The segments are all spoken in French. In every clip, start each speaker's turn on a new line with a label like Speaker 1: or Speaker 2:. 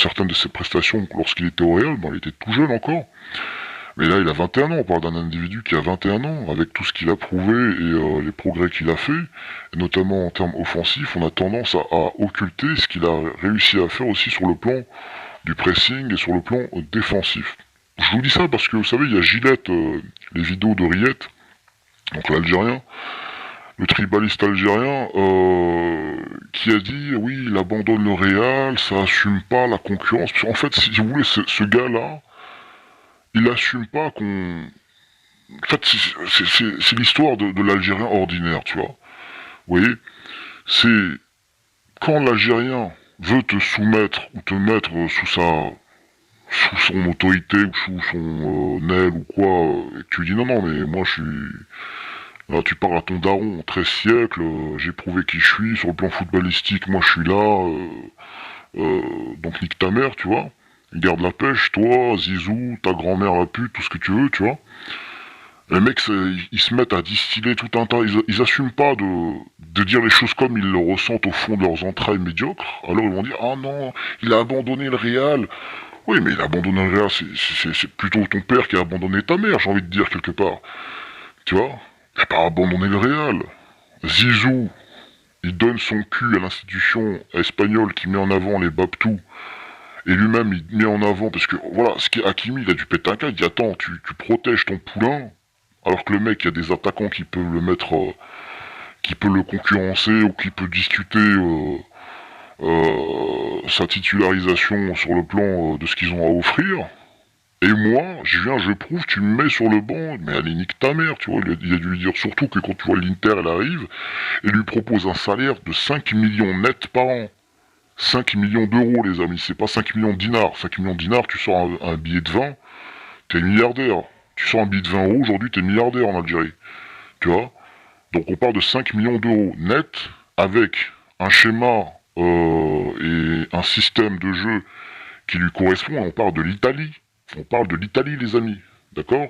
Speaker 1: certaines de ses prestations lorsqu'il était au Real, bon, il était tout jeune encore. Mais là, il a 21 ans, on parle d'un individu qui a 21 ans, avec tout ce qu'il a prouvé et les progrès qu'il a fait, et notamment en termes offensifs, on a tendance à occulter ce qu'il a réussi à faire aussi sur le plan du pressing et sur le plan défensif. Je vous dis ça parce que, vous savez, il y a Gillette, les vidéos de Riette, donc l'Algérien, le tribaliste algérien, qui a dit, oui, il abandonne le Real, ça assume pas la concurrence. En fait, si vous voulez, ce gars-là, il assume pas qu'on... En fait, c'est l'histoire de l'Algérien ordinaire, tu vois. Vous voyez, c'est quand l'Algérien veut te soumettre ou te mettre sous son autorité ou sous son aile ou quoi, et que tu dis non, non, mais moi je suis... Là, tu parles à ton daron, 13 siècles, j'ai prouvé qui je suis, sur le plan footballistique, moi je suis là, donc nique ta mère, tu vois. Garde la pêche, toi, Zizou, ta grand-mère la pute, tout ce que tu veux, tu vois. Les mecs, ils se mettent à distiller tout un tas, ils assument pas de dire les choses comme ils le ressentent au fond de leurs entrailles médiocres. Alors ils vont dire, ah non, il a abandonné le Real. Oui, mais il a abandonné le Real, c'est plutôt ton père qui a abandonné ta mère, j'ai envie de dire quelque part. Tu vois, il a pas abandonné le Real. Zizou, il donne son cul à l'institution espagnole qui met en avant les Babtou. Et lui-même, il met en avant, parce que, voilà, ce qui est Hakimi, il a dû péter un câble, il dit, attends, tu protèges ton poulain, alors que le mec, il y a des attaquants qui peuvent le mettre, qui peut le concurrencer, ou qui peut discuter sa titularisation sur le plan de ce qu'ils ont à offrir. Et moi, je viens, je prouve, tu me mets sur le banc, mais allez, nique ta mère, tu vois, il a dû lui dire surtout que quand tu vois l'Inter, elle arrive, et lui propose un salaire de 5 millions net par an. 5 millions d'euros, les amis, c'est pas 5 millions de dinars. 5 millions de dinars, tu sors un billet de 20, t'es milliardaire. Tu sors un billet de 20 euros, aujourd'hui, t'es milliardaire en Algérie. Tu vois. Donc on parle de 5 millions d'euros net, avec un schéma et un système de jeu qui lui correspond. On parle de l'Italie. On parle de l'Italie, les amis. D'accord.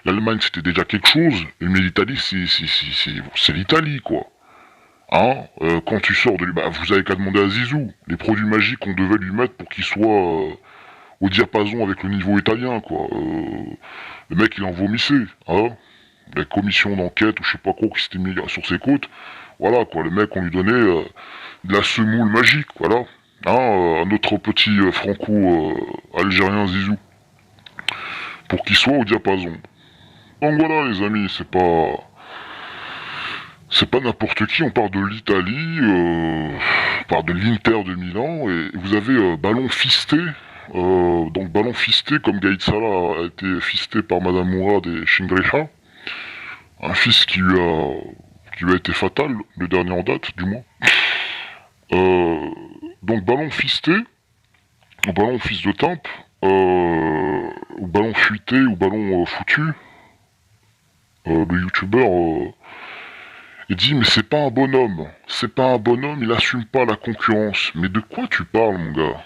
Speaker 1: L'Allemagne, c'était déjà quelque chose, mais l'Italie, c'est l'Italie, quoi. Hein, quand tu sors de lui, bah, vous avez qu'à demander à Zizou. Les produits magiques qu'on devait lui mettre pour qu'il soit au diapason avec le niveau italien, quoi. Le mec, il en vomissait, hein. La commission d'enquête ou je sais pas quoi qui s'était mis sur ses côtes. Voilà, quoi. Le mec, on lui donnait de la semoule magique, voilà. Hein, à notre petit franco-algérien Zizou. Pour qu'il soit au diapason. Donc voilà, les amis, c'est pas... C'est pas n'importe qui, on parle de l'Italie, on parle de l'Inter de Milan, et vous avez Ballon Fisté, donc Ballon Fisté, comme Gaïd Salah a été fisté par Madame Mourad et Shingreha, un fils qui lui a été fatal, le dernier en date, du moins. Donc Ballon Fisté, ou Ballon Fils de Timpe, ou Ballon Fuité, ou Ballon Foutu, le youtubeur... Il dit, mais c'est pas un bonhomme. C'est pas un bonhomme, il assume pas la concurrence. Mais de quoi tu parles, mon gars?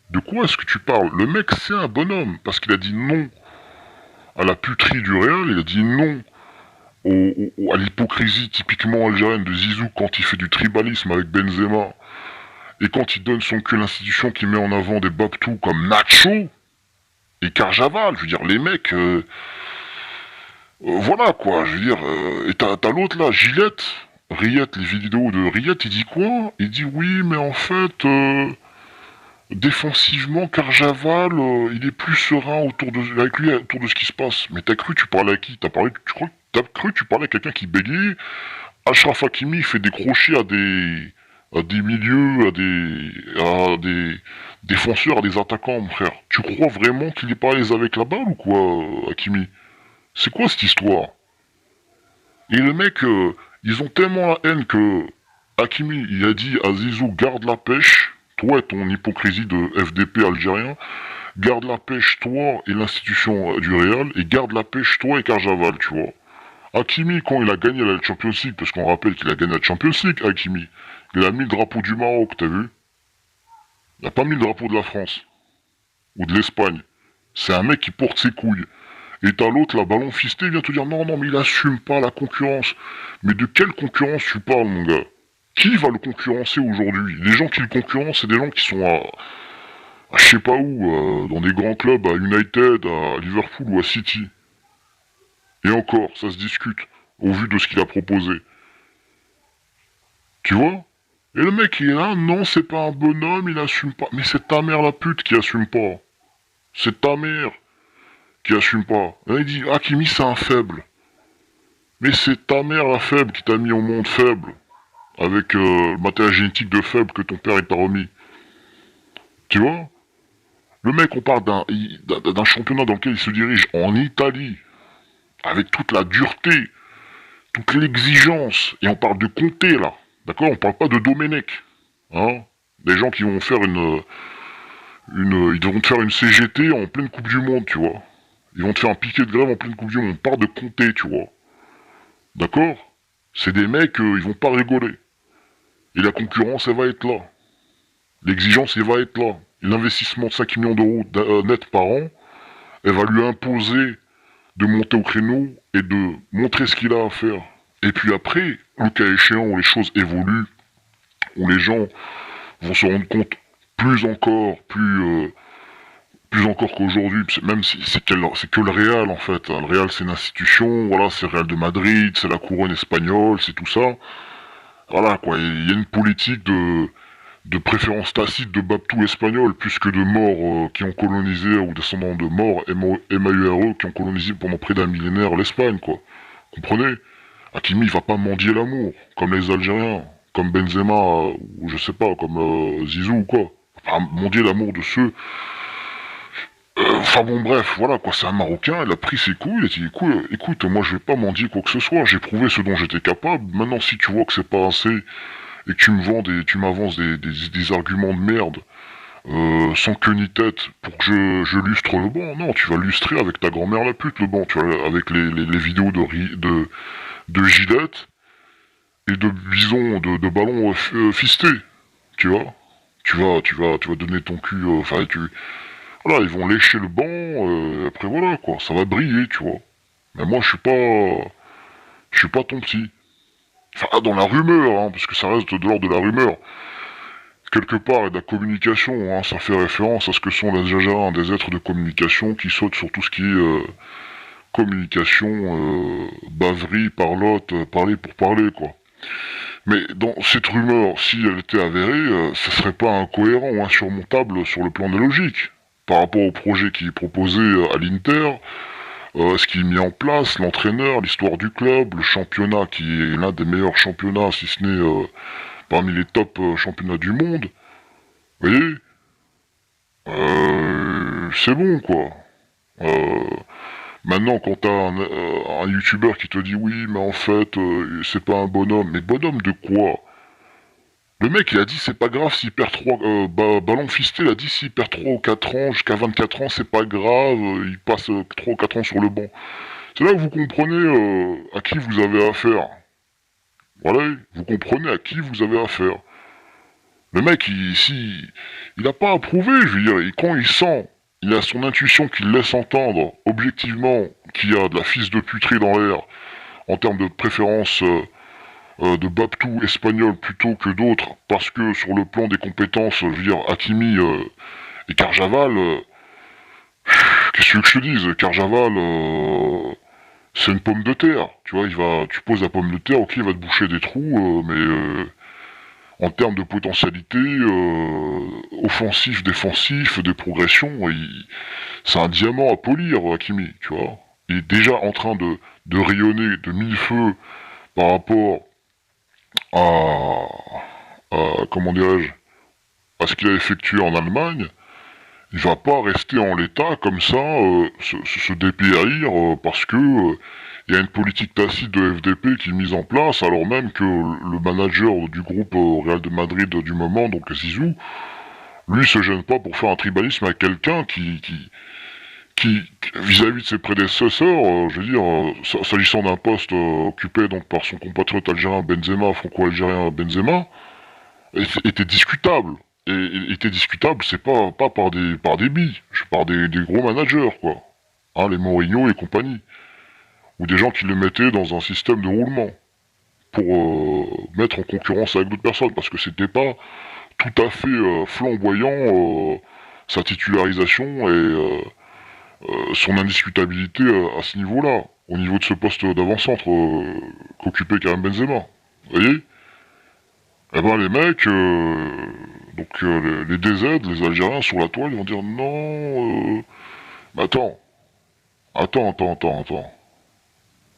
Speaker 1: De quoi est-ce que tu parles? Le mec, c'est un bonhomme. Parce qu'il a dit non à la puterie du Real, il a dit non à l'hypocrisie typiquement algérienne de Zizou quand il fait du tribalisme avec Benzema. Et quand il donne son cul à l'institution qui met en avant des Babtou comme Nacho et Carjaval. Je veux dire, les mecs... voilà quoi, je veux dire, et t'as l'autre là, Gillette, Riette, les vidéos de Riette, il dit quoi? Il dit oui, mais en fait, défensivement, Carjaval, il est plus serein avec lui autour de ce qui se passe. Mais t'as cru tu parlais à qui? T'as cru tu parlais à quelqu'un qui bégayait? Ashraf Hakimi fait des crochets à des milieux, à des défenseurs, à des attaquants, mon frère. Tu crois vraiment qu'il est pas à l'aise avec la balle ou quoi, Hakimi? C'est quoi cette histoire? Et les mecs, ils ont tellement la haine que Hakimi, il a dit à Zizou, garde la pêche, toi et ton hypocrisie de FDP algérien, garde la pêche, toi et l'institution du Real, et garde la pêche, toi et Carjaval, tu vois. Hakimi, quand il a gagné la Champions League, parce qu'on rappelle qu'il a gagné la Champions League, Hakimi, il a mis le drapeau du Maroc, t'as vu? Il n'a pas mis le drapeau de la France, ou de l'Espagne. C'est un mec qui porte ses couilles. Et t'as l'autre, la Ballon Fisté, il vient te dire non, non, mais il assume pas la concurrence. Mais de quelle concurrence tu parles, mon gars? Qui va le concurrencer aujourd'hui? Les gens qui le concurrencent, c'est des gens qui sont à je sais pas où, dans des grands clubs, à United, à Liverpool ou à City. Et encore, ça se discute, au vu de ce qu'il a proposé. Tu vois? Et le mec, il est là, non, c'est pas un bonhomme, il assume pas. Mais c'est ta mère la pute qui assume pas. C'est ta mère qui assume pas. Là, il dit, Hakimi, c'est un faible. Mais c'est ta mère la faible qui t'a mis au monde faible. Avec le matériel génétique de faible que ton père il t'a remis. Tu vois? Le mec, on parle d'un championnat dans lequel il se dirige en Italie, avec toute la dureté, toute l'exigence, et on parle de Conte là, d'accord? On parle pas de Domenech, hein? Des gens qui vont faire ils vont te faire une CGT en pleine Coupe du Monde, tu vois? Ils vont te faire un piquet de grève en pleine Coupe du Monde. On parle de Conte, tu vois? D'accord? C'est des mecs, ils vont pas rigoler. Et la concurrence, elle va être là. L'exigence, elle va être là. Et l'investissement de 5 millions d'euros net par an, elle va lui imposer de monter au créneau et de montrer ce qu'il a à faire. Et puis après, le cas échéant où les choses évoluent, où les gens vont se rendre compte plus encore qu'aujourd'hui, même si c'est que le Real en fait. Le Real c'est une institution, voilà, c'est le Real de Madrid, c'est la couronne espagnole, c'est tout ça. Voilà quoi, il y a une politique de préférence tacite de Babtou espagnol, plus que de morts qui ont colonisé, ou descendants de morts, MAURE, qui ont colonisé pendant près d'un millénaire l'Espagne, quoi. Comprenez? Hakimi, il va pas mendier l'amour, comme les Algériens, comme Benzema, ou je sais pas, comme Zizou ou quoi. Enfin, mendier l'amour de ceux... Enfin bon, bref, voilà, quoi, c'est un Marocain, il a pris ses couilles, il a dit, écoute, moi je vais pas mendier quoi que ce soit, j'ai prouvé ce dont j'étais capable, maintenant si tu vois que c'est pas assez, et que tu m'avances des arguments de merde, sans queue ni tête, pour que je lustre le banc. Non, tu vas lustrer avec ta grand-mère la pute le banc, tu vois, avec les vidéos de Gillette et de bison, de ballons fistés, tu vois. Tu vas donner ton cul, enfin voilà, ils vont lécher le banc, après voilà quoi, ça va briller, tu vois. Mais moi je suis pas ton petit. Enfin, dans la rumeur, hein, parce que ça reste de l'ordre de la rumeur. Quelque part, et de la communication, hein, ça fait référence à ce que sont les Algériens, des êtres de communication qui sautent sur tout ce qui est communication, baverie, parlotte, parler pour parler, quoi. Mais dans cette rumeur, si elle était avérée, ça serait pas incohérent ou insurmontable sur le plan de la logique. Par rapport au projet qui est proposé à l'Inter, ce qui est mis en place, l'entraîneur, l'histoire du club, le championnat qui est l'un des meilleurs championnats, si ce n'est parmi les top championnats du monde. Vous voyez, c'est bon quoi. Euh, Maintenant, quand t'as un youtubeur qui te dit oui, mais en fait, c'est pas un bonhomme. Mais bonhomme de quoi? Le mec, il a dit c'est pas grave s'il perd 3 ballons fistés, il a dit s'il perd 3 ou 4 ans, jusqu'à 24 ans, c'est pas grave, il passe 3 ou 4 ans sur le banc. C'est là que vous comprenez à qui vous avez affaire. Voilà, vous comprenez à qui vous avez affaire. Le mec, il a pas approuvé, je veux dire, et quand il sent, il a son intuition qui le laisse entendre, objectivement, qu'il y a de la fisse de puterie dans l'air, en termes de préférence de Babtou espagnol plutôt que d'autres, parce que sur le plan des compétences, je veux dire, Hakimi et Carjaval, qu'est-ce que je te dise, Carjaval, c'est une pomme de terre, tu vois, tu poses la pomme de terre, ok, il va te boucher des trous, mais en termes de potentialité offensif, défensif, de progression, c'est un diamant à polir, Hakimi, tu vois. Il est déjà en train de rayonner de mille feux par rapport comment dirais-je, à ce qu'il a effectué en Allemagne. Il va pas rester en l'état comme ça, se dépérir parce que il y a une politique tacite de FDP qui est mise en place, alors même que le manager du groupe Real de Madrid du moment, donc Zizou, lui se gêne pas pour faire un tribalisme à quelqu'un qui vis-à-vis de ses prédécesseurs, je veux dire, s'agissant d'un poste occupé donc par son compatriote algérien Benzema, franco-algérien Benzema, était discutable. Et était discutable, c'est pas par des billes, par des gros managers, quoi. Hein, les Mourinho et compagnie. Ou des gens qui le mettaient dans un système de roulement pour mettre en concurrence avec d'autres personnes, parce que c'était pas tout à fait flamboyant sa titularisation et son indiscutabilité à ce niveau-là, au niveau de ce poste d'avant-centre qu'occupait Karim Benzema. Vous voyez? Eh ben les mecs, les DZ, les Algériens sur la toile, ils vont dire non, mais attends.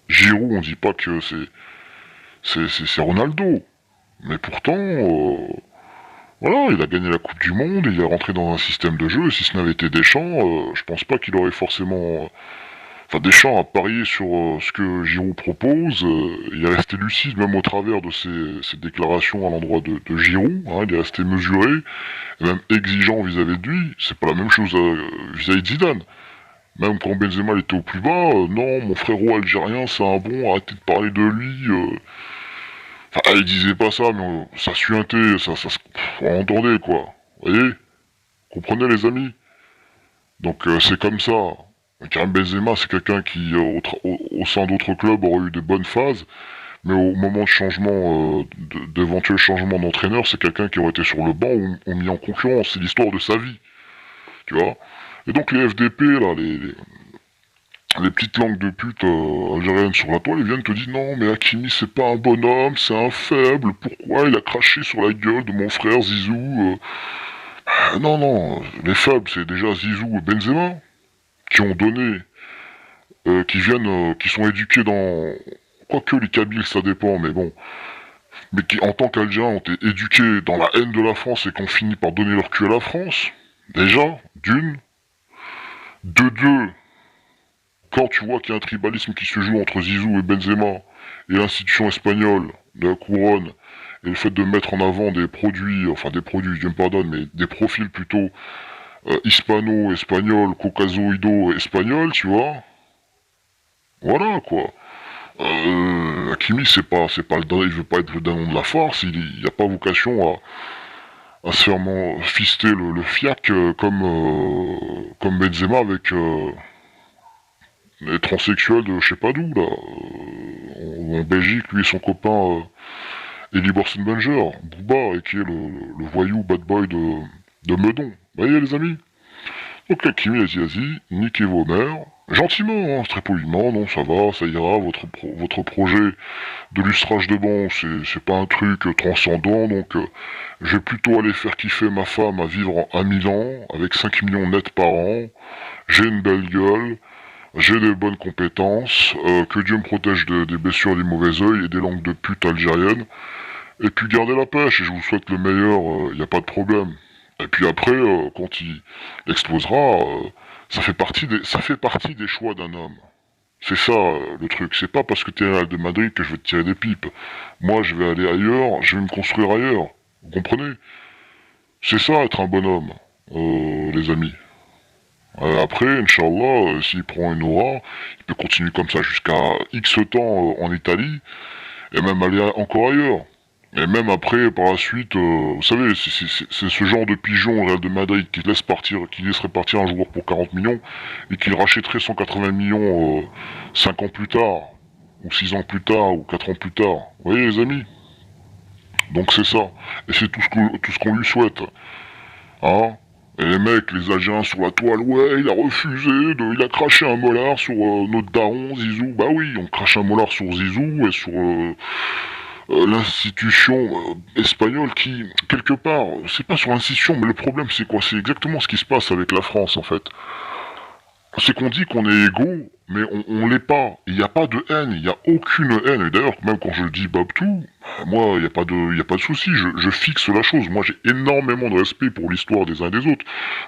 Speaker 1: Giroud, on dit pas que c'est Ronaldo, mais pourtant, voilà, il a gagné la Coupe du Monde, il est rentré dans un système de jeu, et si ce n'avait été Deschamps, je pense pas qu'il aurait forcément... Enfin, Deschamps a parié sur ce que Giroud propose, il est resté lucide même au travers de ses déclarations à l'endroit de Giroud, hein, il est resté mesuré, et même exigeant vis-à-vis de lui, c'est pas la même chose vis-à-vis de Zidane. Même quand Benzema il était au plus bas, non, mon frérot algérien c'est un bon, arrêtez de parler de lui, Enfin, il disait pas ça, mais ça suintait, on entendait quoi. Vous voyez? Comprenez les amis? Donc c'est comme ça. Karim Benzema, c'est quelqu'un qui, au sein d'autres clubs, aurait eu des bonnes phases, mais au moment de changement, d'éventuel changement d'entraîneur, c'est quelqu'un qui aurait été sur le banc ou mis en concurrence. C'est l'histoire de sa vie, tu vois. Et donc les FDP, là, les petites langues de pute algériennes sur la toile, ils viennent te dire non, mais Hakimi, c'est pas un bonhomme, c'est un faible, pourquoi il a craché sur la gueule de mon frère Zizou non, les faibles, c'est déjà Zizou et Benzema, qui ont donné, qui sont éduqués dans... Quoique les Kabyles, ça dépend, mais bon. Mais qui, en tant qu'Algériens, ont été éduqués dans la haine de la France et qui ont fini par donner leur cul à la France. Déjà, d'une. De deux, quand tu vois qu'il y a un tribalisme qui se joue entre Zizou et Benzema, et l'institution espagnole de la couronne, et le fait de mettre en avant des produits, Dieu me pardonne, mais des profils plutôt hispano-espagnols, caucasoïdo-espagnols, tu vois. Voilà, quoi. Hakimi, il veut pas être le danon de la force, il a pas vocation à se faire fister le fiac comme Benzema avec les transsexuels de je sais pas d'où, là. En Belgique, lui et son copain Eli Borsenbanger, Booba, et qui est le voyou bad boy de Meudon. Vous voyez les amis? Donc Hakimi a dit vas-y, niquez vos mères. Gentiment, hein, très poliment, non ça va, ça ira, votre projet de lustrage de banc, c'est pas un truc transcendant, donc je vais plutôt aller faire kiffer ma femme à vivre à Milan, avec 5 millions nets par an, j'ai une belle gueule, j'ai des bonnes compétences, que Dieu me protège des blessures, des mauvais oeils et des langues de pute algériennes, et puis gardez la pêche, et je vous souhaite le meilleur, y a pas de problème. Et puis après, quand il explosera, ça fait partie des choix d'un homme. C'est ça le truc. C'est pas parce que t'es à Real de Madrid que je vais te tirer des pipes. Moi, je vais aller ailleurs, je vais me construire ailleurs. Vous comprenez? C'est ça être un bonhomme, les amis. Après, Inch'Allah, s'il prend une aura, il peut continuer comme ça jusqu'à X temps en Italie, et même aller encore ailleurs. Et même après, par la suite, vous savez, c'est ce genre de pigeon au Real de Madrid qui laisserait partir un joueur pour 40 millions et qui le rachèterait 180 millions 5 ans plus tard, ou 6 ans plus tard, ou 4 ans plus tard. Vous voyez les amis? Donc c'est ça. Et c'est tout ce qu'on lui souhaite. Hein? Et les mecs, les Algériens sur la toile, ouais, il a refusé, il a craché un molar sur notre daron, Zizou. Bah oui, on crache un molar sur Zizou et sur l'institution espagnole qui, quelque part, c'est pas sur l'institution, mais le problème c'est quoi? C'est exactement ce qui se passe avec la France en fait. C'est qu'on dit qu'on est égaux, mais on l'est pas. Il n'y a pas de haine, il n'y a aucune haine. Et d'ailleurs, même quand je dis Babtou, moi, il n'y a pas de souci, je fixe la chose. Moi, j'ai énormément de respect pour l'histoire des uns et des autres.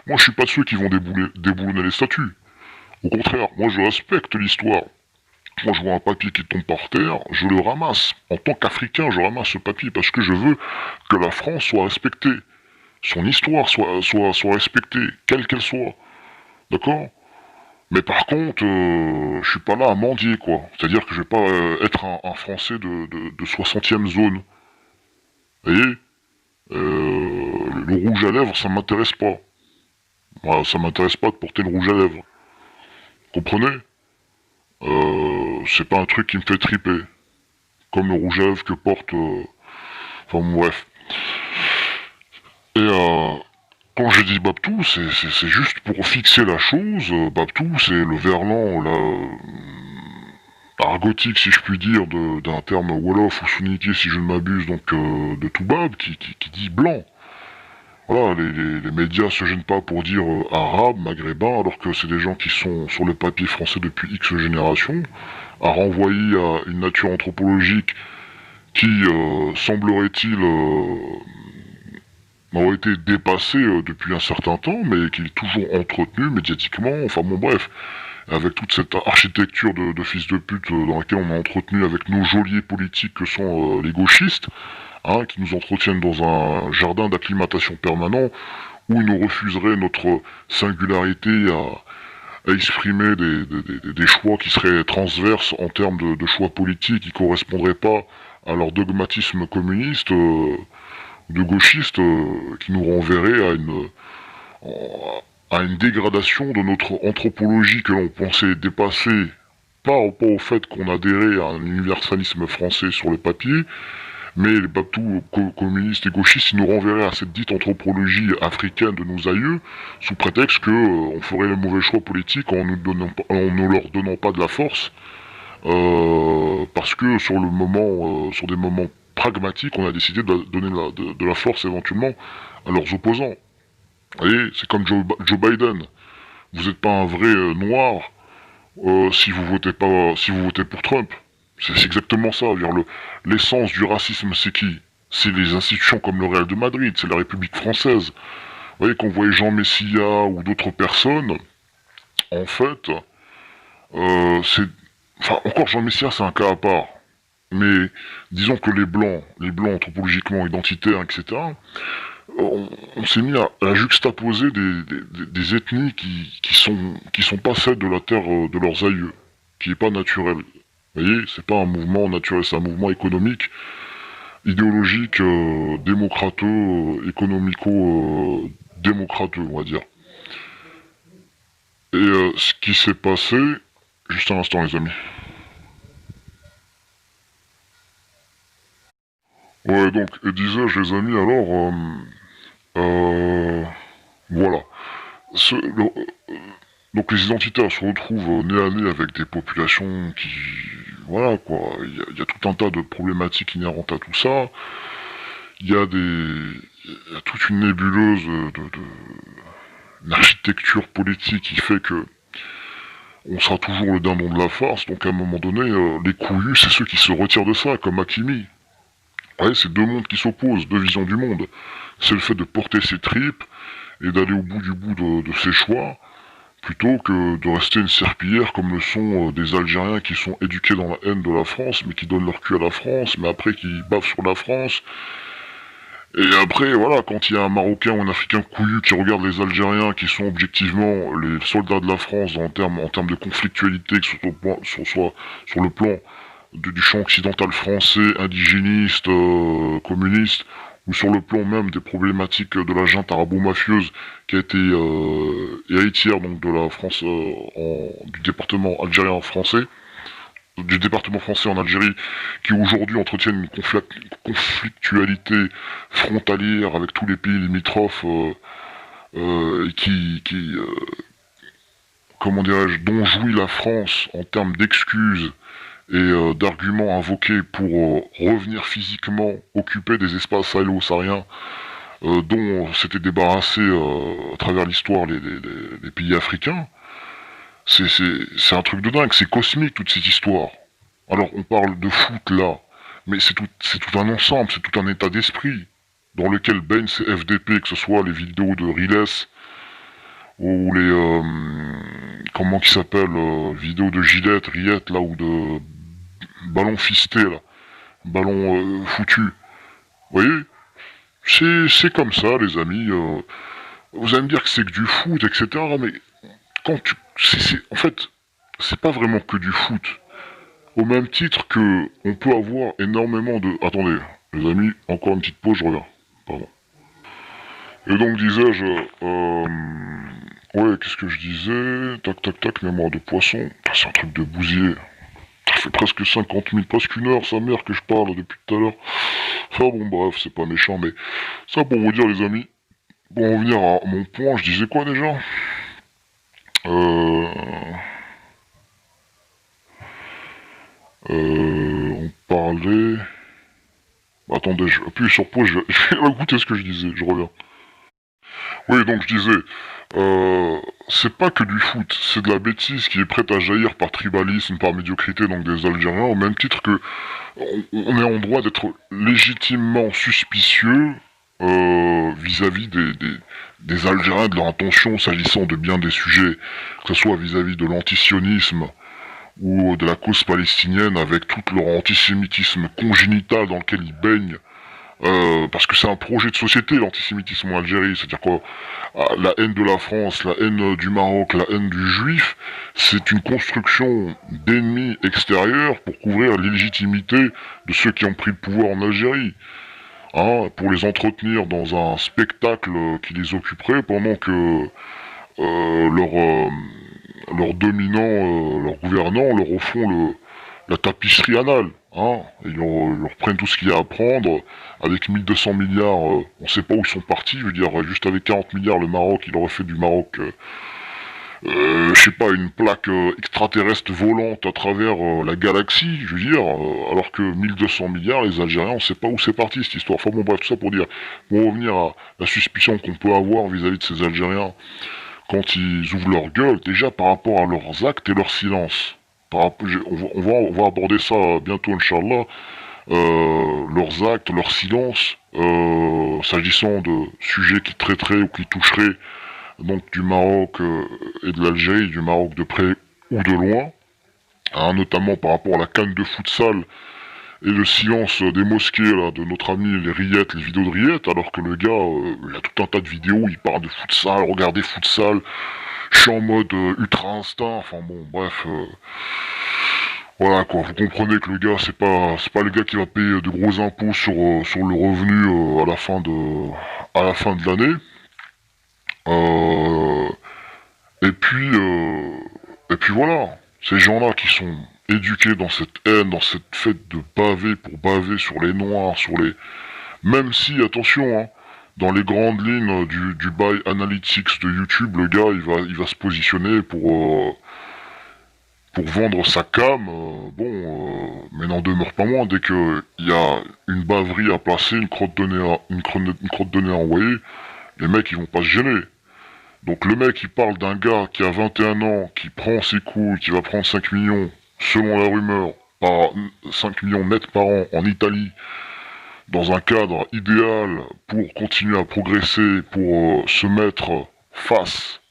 Speaker 1: Moi, je suis pas de ceux qui vont déboulonner les statues. Au contraire, moi, je respecte l'histoire. Moi, je vois un papier qui tombe par terre, je le ramasse. En tant qu'Africain, je ramasse ce papier parce que je veux que la France soit respectée. Son histoire soit respectée, quelle qu'elle soit. D'accord? Mais par contre, je suis pas là à mendier, quoi. C'est-à-dire que je vais pas être un Français de 60e zone. Vous voyez? Le rouge à lèvres, ça m'intéresse pas. Moi, ça m'intéresse pas de porter le rouge à lèvres. Comprenez? C'est pas un truc qui me fait triper. Comme le rouge à lèvres que porte... Enfin bref. Et quand je dis Babtou, c'est juste pour fixer la chose. Babtou, c'est le verlan, là, argotique, si je puis dire, d'un terme wolof ou souniki, si je ne m'abuse, donc de Toubab, qui dit blanc. Voilà, les médias se gênent pas pour dire arabe, maghrébin, alors que c'est des gens qui sont sur le papier français depuis X générations, à renvoyer à une nature anthropologique qui, semblerait-il, aurait été dépassée depuis un certain temps, mais qui est toujours entretenue médiatiquement, enfin bon bref, avec toute cette architecture de fils de pute dans laquelle on a entretenu avec nos geôliers politiques que sont les gauchistes, hein, qui nous entretiennent dans un jardin d'acclimatation permanent, où ils nous refuseraient notre singularité à exprimer des choix qui seraient transverses en termes de choix politiques, qui correspondraient pas à leur dogmatisme communiste, de gauchiste, qui nous renverrait à une dégradation de notre anthropologie que l'on pensait dépasser, pas au fait qu'on adhérait à un universalisme français sur le papier, mais les Babtous communistes et gauchistes, ils nous renverraient à cette dite anthropologie africaine de nos aïeux, sous prétexte que on ferait le mauvais choix politique en ne leur donnant pas de la force, parce que sur le moment, sur des moments pragmatiques, on a décidé de donner de la force éventuellement à leurs opposants. Vous voyez, c'est comme Joe Biden. Vous n'êtes pas un vrai noir si vous votez pas, si vous votez pour Trump. C'est exactement ça. L'essence du racisme, c'est qui? C'est les institutions comme le Real de Madrid, c'est la République française. Vous voyez, quand vous voyez Jean Messia ou d'autres personnes, en fait, c'est... Enfin, encore Jean Messia, c'est un cas à part. Mais disons que les blancs anthropologiquement identitaires, etc., on s'est mis à juxtaposer des ethnies qui sont pas celles de la terre de leurs aïeux, qui est pas naturel. Vous voyez, c'est pas un mouvement naturel, c'est un mouvement économique, idéologique, économico-démocrateux, on va dire. Et ce qui s'est passé, juste un instant les amis. Ouais, donc, et disais-je les amis, alors, voilà. Donc les identitaires se retrouvent nez à nez avec des populations qui... Voilà quoi, il y a tout un tas de problématiques inhérentes à tout ça. Il y a il y a toute une nébuleuse une architecture politique qui fait que on sera toujours le dindon de la farce, donc à un moment donné, les couillus, c'est ceux qui se retirent de ça, comme Hakimi. Ouais, c'est deux mondes qui s'opposent, deux visions du monde. C'est le fait de porter ses tripes et d'aller au bout du bout de ses choix, plutôt que de rester une serpillière comme le sont des Algériens qui sont éduqués dans la haine de la France, mais qui donnent leur cul à la France, mais après qui bavent sur la France. Et après, voilà, quand il y a un Marocain ou un Africain couillu qui regarde les Algériens, qui sont objectivement les soldats de la France en termes de conflictualité, que ce soit sur le plan du champ occidental français, indigéniste, communiste, ou sur le plan même des problématiques de la junte arabo-mafieuse qui a été héritière donc de la France, du département algérien français, du département français en Algérie, qui aujourd'hui entretiennent une conflictualité frontalière avec tous les pays limitrophes, et comment dirais-je, dont jouit la France en termes d'excuses et d'arguments invoqués pour revenir physiquement occuper des espaces sahélo-sahariens dont s'étaient débarrassés à travers l'histoire les pays africains. C'est un truc de dingue, c'est cosmique toute cette histoire. Alors on parle de foot là, mais c'est tout un ensemble, c'est tout un état d'esprit dans lequel baignent ces FDP, que ce soit les vidéos de Riles ou les comment qui s'appelle vidéos de Gillette, Riette là ou de ballon fisté là, ballon foutu. Vous voyez, c'est comme ça les amis. Vous allez me dire que c'est que du foot, etc. Mais quand tu, en fait, c'est pas vraiment que du foot. Au même titre que on peut avoir énormément de... Attendez, les amis, encore une petite pause, je reviens. Pardon. Et donc disais-je... ouais, qu'est-ce que je disais? Tac, tac, tac, mémoire de poisson. C'est un truc de bousier. Ça fait presque 50 000, presque une heure, sa mère, que je parle depuis tout à l'heure. Enfin bon, bref, c'est pas méchant, mais... Ça pour vous dire, les amis, Pour en revenir à mon point, je disais quoi déjà? euh, on parlait... Attendez, je appuie sur pause, je vais écouter ce que je disais, je reviens. Oui, donc je disais, c'est pas que du foot, c'est de la bêtise qui est prête à jaillir par tribalisme, par médiocrité, donc des Algériens, au même titre que on est en droit d'être légitimement suspicieux vis-à-vis des Algériens, de leur intention s'agissant de bien des sujets, que ce soit vis-à-vis de l'antisionisme ou de la cause palestinienne, avec tout leur antisémitisme congénital dans lequel ils baignent, parce que c'est un projet de société, l'antisémitisme en Algérie, c'est-à-dire quoi, la haine de la France, la haine du Maroc, la haine du juif, c'est une construction d'ennemis extérieurs pour couvrir l'illégitimité de ceux qui ont pris le pouvoir en Algérie, hein, pour les entretenir dans un spectacle qui les occuperait pendant que leurs dominants, leurs gouvernants leur refont la tapisserie anale. Hein, ils leur prennent tout ce qu'il y a à prendre. Avec 1200 milliards, on sait pas où ils sont partis. Je veux dire, juste avec 40 milliards, le Maroc, il aurait fait du Maroc, je sais pas, une plaque extraterrestre volante à travers la galaxie, je veux dire, alors que 1200 milliards, les Algériens, on sait pas où c'est parti cette histoire. Enfin bon, bref, tout ça pour dire, pour revenir à la suspicion qu'on peut avoir vis-à-vis de ces Algériens, quand ils ouvrent leur gueule, déjà par rapport à leurs actes et leur silence. On va aborder ça bientôt, Inch'Allah. Leurs actes, leur silence, s'agissant de sujets qui traiteraient ou qui toucheraient donc du Maroc et de l'Algérie, du Maroc de près ou de loin, hein, notamment par rapport à la canne de futsal et le silence des mosquées là, de notre ami les rillettes, les vidéos de rillettes, alors que le gars, il a tout un tas de vidéos, il parle de futsal, regardez futsal, je suis en mode ultra instinct, enfin bon, bref, voilà quoi, vous comprenez que le gars, c'est pas le gars qui va payer de gros impôts sur le revenu à la fin de l'année. Euh, et puis voilà, ces gens-là qui sont éduqués dans cette haine, dans cette fête de baver pour baver sur les noirs, sur les... Même si, attention, hein, dans les grandes lignes du buy analytics de YouTube, le gars, il va se positionner pour vendre sa cam, mais n'en demeure pas moins, dès qu'il y a une baverie à placer, une crotte de nez une crotte de nez à envoyer, les mecs, ils vont pas se gêner. Donc le mec, il parle d'un gars qui a 21 ans, qui prend ses couilles, qui va prendre 5 millions, selon la rumeur, par 5 millions net par an en Italie, dans un cadre idéal pour continuer à progresser, pour se mettre face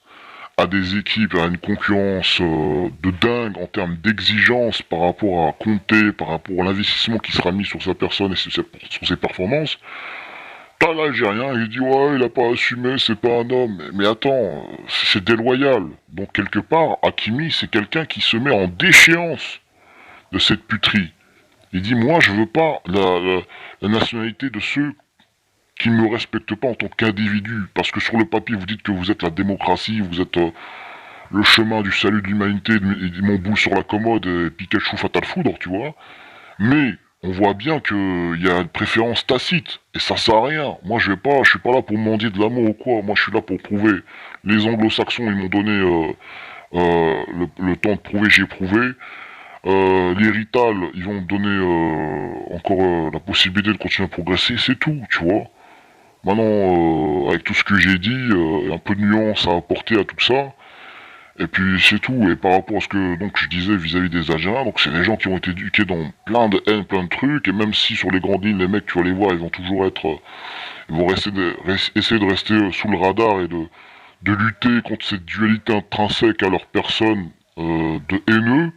Speaker 1: à des équipes, à une concurrence de dingue en termes d'exigence par rapport à compter, par rapport à l'investissement qui sera mis sur sa personne et sur ses performances. T'as l'Algérien, il dit ouais, il a pas assumé, c'est pas un homme. Mais attends, c'est déloyal. Donc quelque part, Hakimi, c'est quelqu'un qui se met en déchéance de cette puterie. Il dit moi, je veux pas la nationalité de ceux qui ne me respectent pas en tant qu'individu. Parce que sur le papier, vous dites que vous êtes la démocratie, vous êtes le chemin du salut de l'humanité, mon boule sur la commode, et Pikachu fatal foudre, tu vois. Mais on voit bien qu'il y a une préférence tacite, et ça sert à rien. Moi je suis pas là pour mendier de l'amour ou quoi, moi je suis là pour prouver. Les anglo-saxons ils m'ont donné le temps de prouver, j'ai prouvé. Les Rital, ils vont me donner encore la possibilité de continuer à progresser, c'est tout, tu vois. Maintenant, avec tout ce que j'ai dit, un peu de nuance à apporter à tout ça, et puis c'est tout. Et par rapport à ce que donc je disais vis-à-vis des Algériens, donc c'est des gens qui ont été éduqués dans plein de haine, plein de trucs. Et même si sur les grandes lignes, les mecs, tu vas les voir, ils vont toujours être, ils vont essayer de rester sous le radar et de lutter contre cette dualité intrinsèque à leur personne de haineux.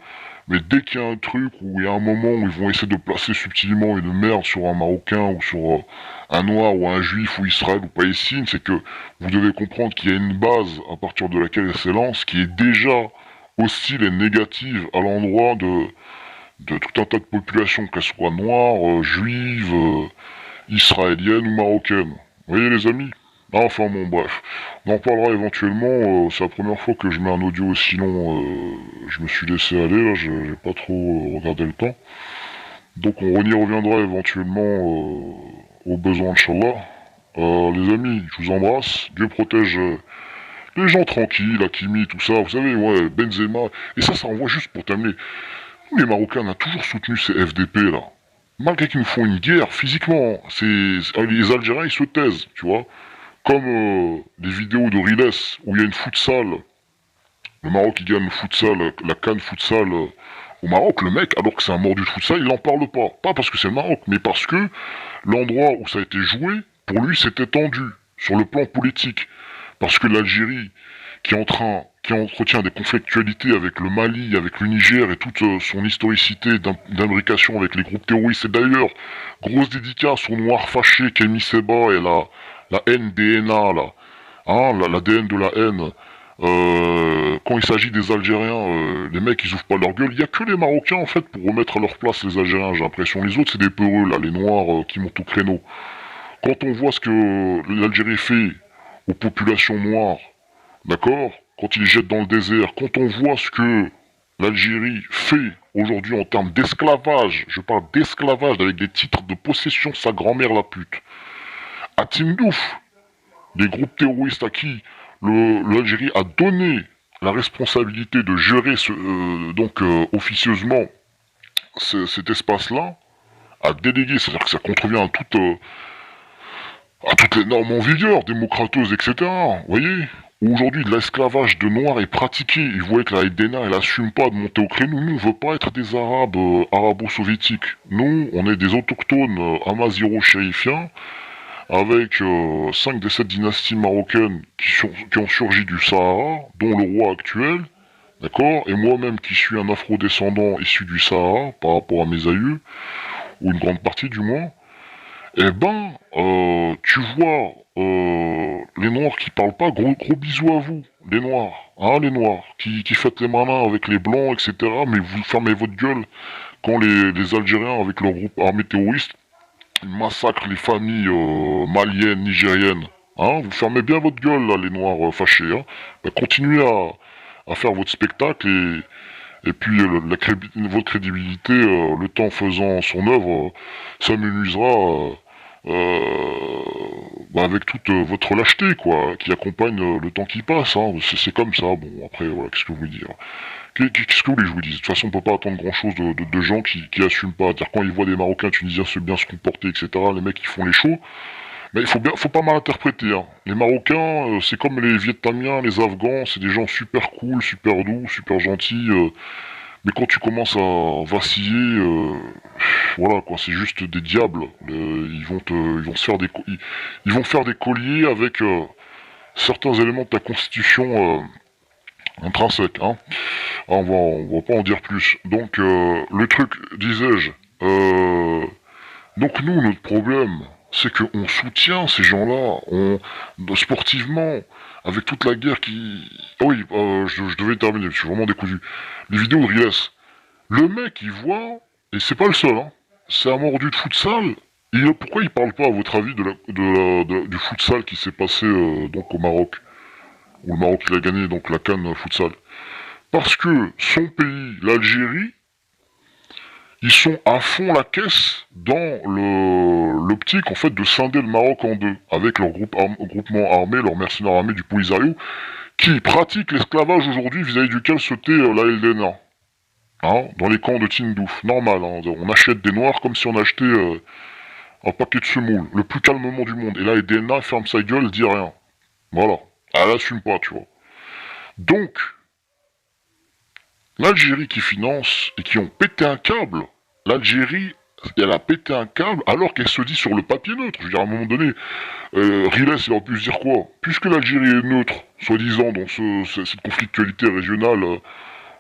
Speaker 1: Mais dès qu'il y a un truc où il y a un moment où ils vont essayer de placer subtilement une merde sur un Marocain ou sur un Noir ou un Juif ou Israël ou Palestine, c'est que vous devez comprendre qu'il y a une base à partir de laquelle elle s'élance qui est déjà hostile et négative à l'endroit de tout un tas de populations, qu'elles soient noires, juives, israéliennes ou marocaines. Vous voyez les amis? Ah, enfin bon, bref. On en parlera éventuellement. C'est la première fois que je mets un audio aussi long. Je me suis laissé aller, là, j'ai pas trop regardé le temps. Donc on y reviendra éventuellement au besoin, Inch'Allah. les amis, je vous embrasse. Dieu protège les gens tranquilles, Hakimi, tout ça. Vous savez, ouais, Benzema. Et ça envoie juste pour terminer. Nous, les Marocains, on a toujours soutenu ces FDP là. Malgré qu'ils nous font une guerre, physiquement, les Algériens, ils se taisent, tu vois. Comme des vidéos de Riles où il y a une futsal. Le Maroc, il gagne le futsal, la CAN futsal au Maroc. Le mec, alors que c'est un mordu de futsal, il n'en parle pas. Pas parce que c'est le Maroc, mais parce que l'endroit où ça a été joué, pour lui, c'était tendu sur le plan politique. Parce que l'Algérie, qui entretient des conflictualités avec le Mali, avec le Niger et toute son historicité d'imbrication avec les groupes terroristes. Et d'ailleurs, grosse dédicace aux Noirs fâchés, Kémy Seba et la NDNA, là. Hein, l'ADN de la haine. Quand il s'agit des Algériens, les mecs ils ouvrent pas leur gueule. Il y a que les Marocains en fait pour remettre à leur place les Algériens, j'ai l'impression. Les autres c'est des peureux là, les Noirs qui montent au créneau. Quand on voit ce que l'Algérie fait aux populations noires, d'accord, quand ils les jettent dans le désert, quand on voit ce que l'Algérie fait aujourd'hui en termes d'esclavage, je parle d'esclavage avec des titres de possession, sa grand-mère la pute. À Tindouf, les groupes terroristes à qui l'Algérie a donné la responsabilité de gérer officieusement cet espace-là, a délégué, c'est-à-dire que ça contrevient à toutes les normes en vigueur, démocrateuses, etc. Vous voyez, aujourd'hui de l'esclavage de noirs est pratiqué. Ils voient que la LDNA, elle assume pas de monter au créneau. Nous, on veut pas être des Arabes arabo-soviétiques. Nous, on est des autochtones amaziro-chérifiens avec 5 des 7 dynasties marocaines qui ont surgi du Sahara, dont le roi actuel, d'accord, et moi-même qui suis un afro-descendant issu du Sahara, par rapport à mes aïeux, ou une grande partie du moins, eh ben, tu vois, les Noirs qui parlent pas, gros bisous à vous, les Noirs, hein, les Noirs, qui faites les malins avec les Blancs, etc., mais vous fermez votre gueule quand les Algériens, avec leur groupe armé terroriste, ils massacrent les familles maliennes, nigériennes. Hein, vous fermez bien votre gueule, là, les Noirs fâchés. Hein. Ben, continuez à faire votre spectacle et puis votre crédibilité, le temps faisant son œuvre, s'amenuisera avec toute votre lâcheté, quoi, qui accompagne le temps qui passe. Hein. C'est comme ça. Bon, après, voilà, qu'est-ce que vous voulez dire? Qu'est-ce que vous voulez que je vous dise? De toute façon, on peut pas attendre grand-chose de gens qui assument pas. C'est-à-dire, quand ils voient des Marocains tunisiens se bien se comporter, etc., les mecs, ils font les shows. Mais faut pas mal interpréter. Hein. Les Marocains, c'est comme les Vietnamiens, les Afghans, c'est des gens super cool, super doux, super gentils. Mais quand tu commences à vaciller, voilà quoi, c'est juste des diables. Ils vont se faire ils vont faire des colliers avec certains éléments de ta constitution intrinsèque. Hein. Ah, on va pas en dire plus. Donc le truc, disais-je. Donc nous, notre problème, c'est qu'on soutient ces gens-là, sportivement, avec toute la guerre qui... Ah oui, je devais terminer, je suis vraiment décousu. Les vidéos de Riles. Le mec, il voit, et c'est pas le seul, hein, c'est un mordu de futsal. Pourquoi il parle pas, à votre avis, du futsal qui s'est passé donc au Maroc, où le Maroc il a gagné donc la CAN futsal? Parce que son pays, l'Algérie, ils sont à fond la caisse dans l'optique en fait de scinder le Maroc en deux, avec leur groupement armé, leur mercenaires armés du Polisario, qui pratiquent l'esclavage aujourd'hui vis-à-vis duquel se tait la LDNA. Hein, dans les camps de Tindouf. Normal, hein, on achète des noirs comme si on achetait un paquet de semoule, le plus calmement du monde. Et là, la LDNA ferme sa gueule, elle dit rien. Voilà. Elle assume pas, tu vois. Donc, l'Algérie qui finance et qui ont pété un câble, l'Algérie, elle a pété un câble alors qu'elle se dit sur le papier neutre. Je veux dire, à un moment donné, Riles, il aurait pu se dire quoi? Puisque l'Algérie est neutre, soi-disant, dans cette conflictualité régionale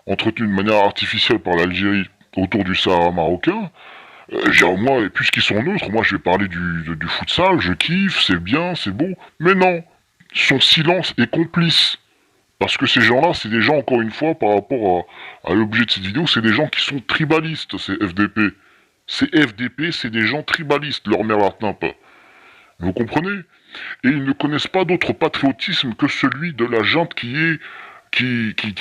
Speaker 1: entretenue de manière artificielle par l'Algérie autour du Sahara marocain, moi, puisqu'ils sont neutres, moi je vais parler du futsal, je kiffe, c'est bien, c'est beau. Mais non, son silence est complice. Parce que ces gens-là, c'est des gens, encore une fois, par rapport à l'objet de cette vidéo, c'est des gens qui sont tribalistes, ces FDP. Ces FDP, c'est des gens tribalistes, leur mère la tient pas. Vous comprenez? Et ils ne connaissent pas d'autre patriotisme que celui de la junte qui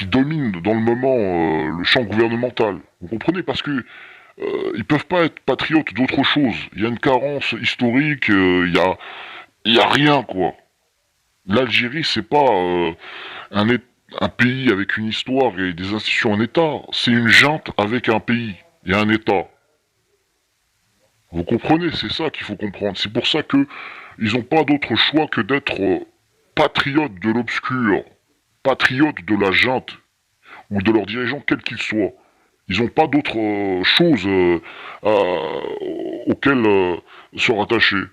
Speaker 1: domine dans le moment le champ gouvernemental. Vous comprenez? Parce que ils peuvent pas être patriotes d'autre chose. Il y a une carence historique, il Il y a rien, quoi. L'Algérie, c'est pas un, un pays avec une histoire et des institutions, un État. C'est une junte avec un pays et un État. Vous comprenez, c'est ça qu'il faut comprendre. C'est pour ça que ils n'ont pas d'autre choix que d'être patriotes de l'obscur, patriotes de la junte ou de leurs dirigeants, quels qu'ils soient. Ils n'ont pas d'autre chose auxquelles se rattacher.